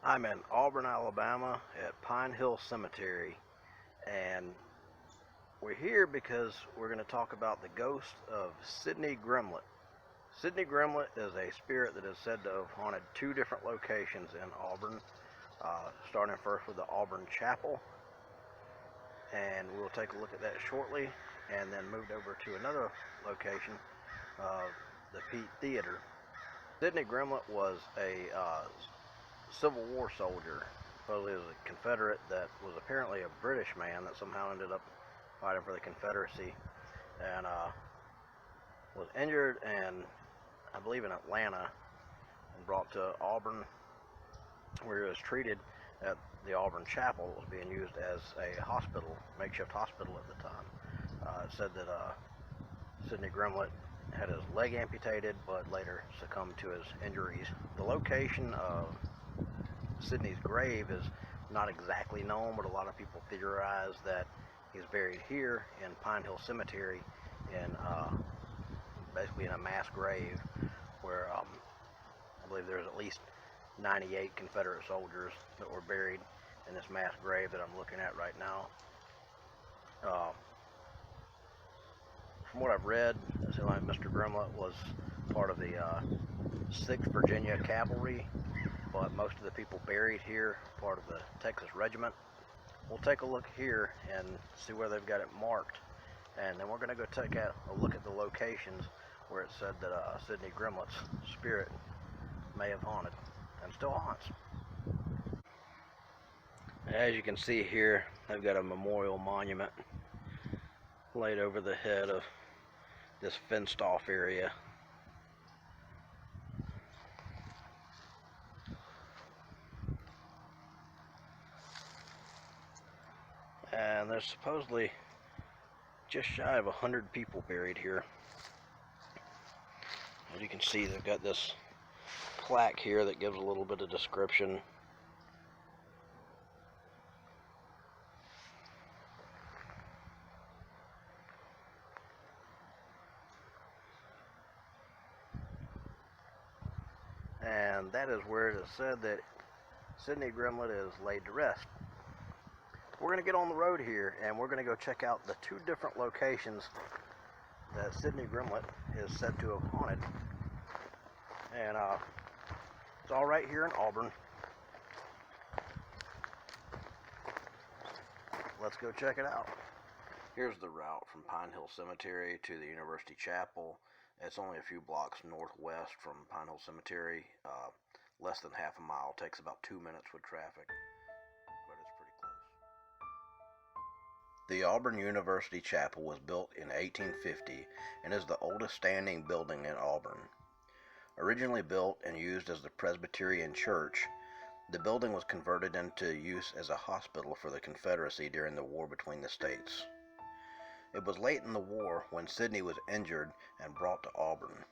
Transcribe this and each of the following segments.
I'm in Auburn, Alabama at Pine Hill Cemetery, and we're here because we're going to talk about the ghost of Sydney Gremlin. Sydney Gremlin is a spirit that is said to have haunted two different locations in Auburn, starting first with the Auburn Chapel, and we'll take a look at that shortly, and then moved over to another location, the Peet Theater. Sydney Gremlin was a Civil War soldier. Supposedly was a Confederate that was apparently a British man that somehow ended up fighting for the Confederacy, and was injured, and I believe in Atlanta, and brought to Auburn, where he was treated at the Auburn Chapel. It was being used as a hospital, makeshift hospital at the time. It said that Sydney Gremlin had his leg amputated, but later succumbed to his injuries. The location of Sydney's grave is not exactly known, but a lot of people theorize that he's buried here in Pine Hill Cemetery, in basically in a mass grave, where I believe there's at least 98 Confederate soldiers that were buried in this mass grave that I'm looking at right now. From what I've read, it seems like Mr. Grimlett was part of the 6th Virginia Cavalry, but most of the people buried here are part of the Texas Regiment. We'll take a look here and see where they've got it marked, and then we're going to go take a look at the locations where it said that Sydney Gremlett's spirit may have haunted and still haunts. As you can see here, they've got a memorial monument laid over the head of this fenced off area. And there's supposedly just shy of 100 people buried here. As you can see, they've got this plaque here that gives a little bit of description. And that is where it is said that Sydney Gremlin is laid to rest. We're going to get on the road here, and we're going to go check out the two different locations that Sydney Gremlin is said to have haunted. And it's all right here in Auburn. Let's go check it out. Here's the route from Pine Hill Cemetery to the University Chapel. It's only a few blocks northwest from Pine Hill Cemetery. Less than half a mile. Takes about 2 minutes with traffic, but it's pretty close. The Auburn University Chapel was built in 1850 and is the oldest standing building in Auburn. Originally built and used as the Presbyterian Church, the building was converted into use as a hospital for the Confederacy during the war between the states. It was late in the war when Sydney was injured and brought to Auburn.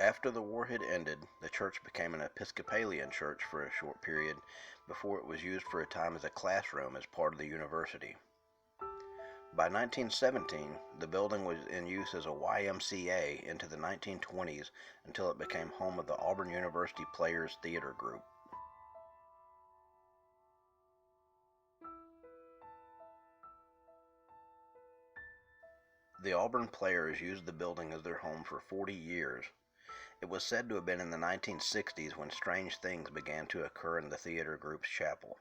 After the war had ended, the church became an Episcopalian church for a short period before it was used for a time as a classroom as part of the university. By 1917, the building was in use as a YMCA into the 1920s until it became home of the Auburn University Players Theater Group. The Auburn Players used the building as their home for 40 years. It was said to have been in the 1960s when strange things began to occur in the theater group's chapel.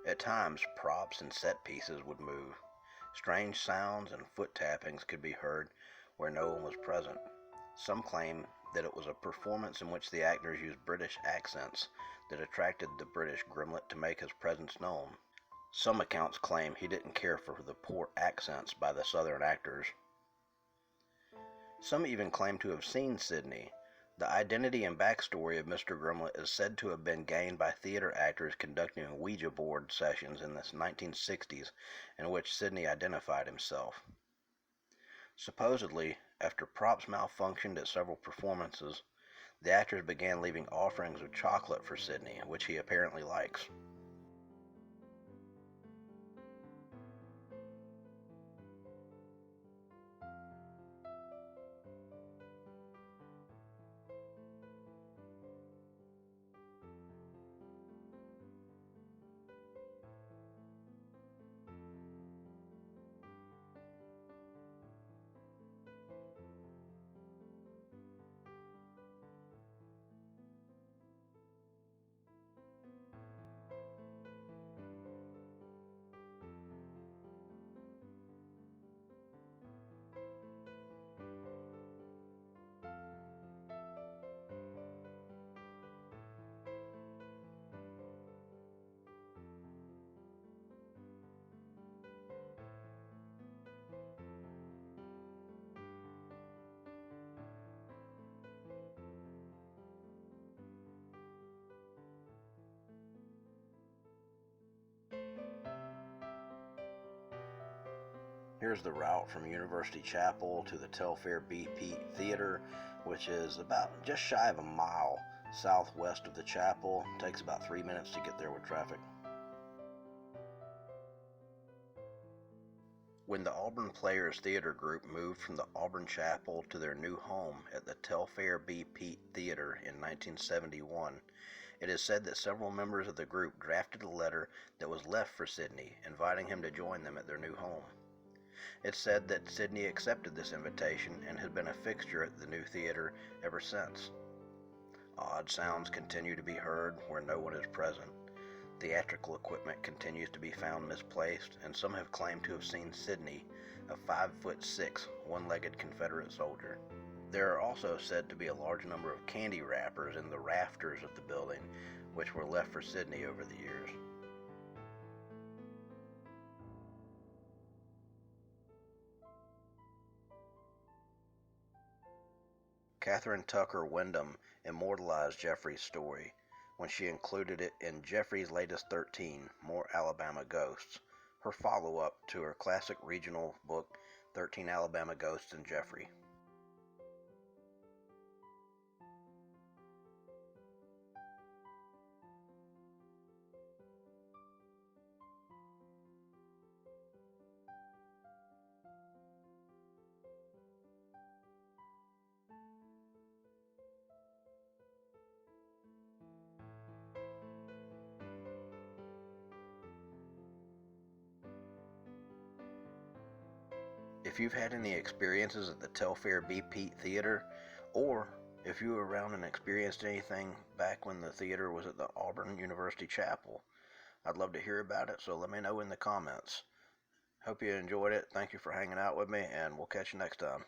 At times, props and set pieces would move. Strange sounds and foot tappings could be heard where no one was present. Some claim that it was a performance in which the actors used British accents that attracted the British Grimlett to make his presence known. Some accounts claim he didn't care for the poor accents by the Southern actors. Some even claim to have seen Sydney. The identity and backstory of Mr. Grimlett is said to have been gained by theater actors conducting Ouija board sessions in the 1960s in which Sydney identified himself. Supposedly, after props malfunctioned at several performances, the actors began leaving offerings of chocolate for Sydney, which he apparently likes. here's the route from University Chapel to the Telfair B Peet Theater, which is about just shy of a mile southwest of the chapel. It takes about 3 minutes to get there with traffic. When the Auburn Players Theater Group moved from the Auburn Chapel to their new home at the Telfair B Peet Theater in 1971, it is said that several members of the group drafted a letter that was left for Sydney, inviting him to join them at their new home. It's said that Sydney accepted this invitation and has been a fixture at the new theater ever since. Odd sounds continue to be heard where no one is present. Theatrical equipment continues to be found misplaced, and some have claimed to have seen Sydney, a 5'6", one-legged Confederate soldier. There are also said to be a large number of candy wrappers in the rafters of the building, which were left for Sydney over the years. Catherine Tucker Wyndham immortalized Jeffrey's story when she included it in Jeffrey's latest 13 More Alabama Ghosts, her follow-up to her classic regional book 13 Alabama Ghosts and Jeffrey. If you've had any experiences at the Telfair B Peet Theater, or if you were around and experienced anything back when the theater was at the Auburn University Chapel, I'd love to hear about it, so let me know in the comments. Hope you enjoyed it. Thank you for hanging out with me, and we'll catch you next time.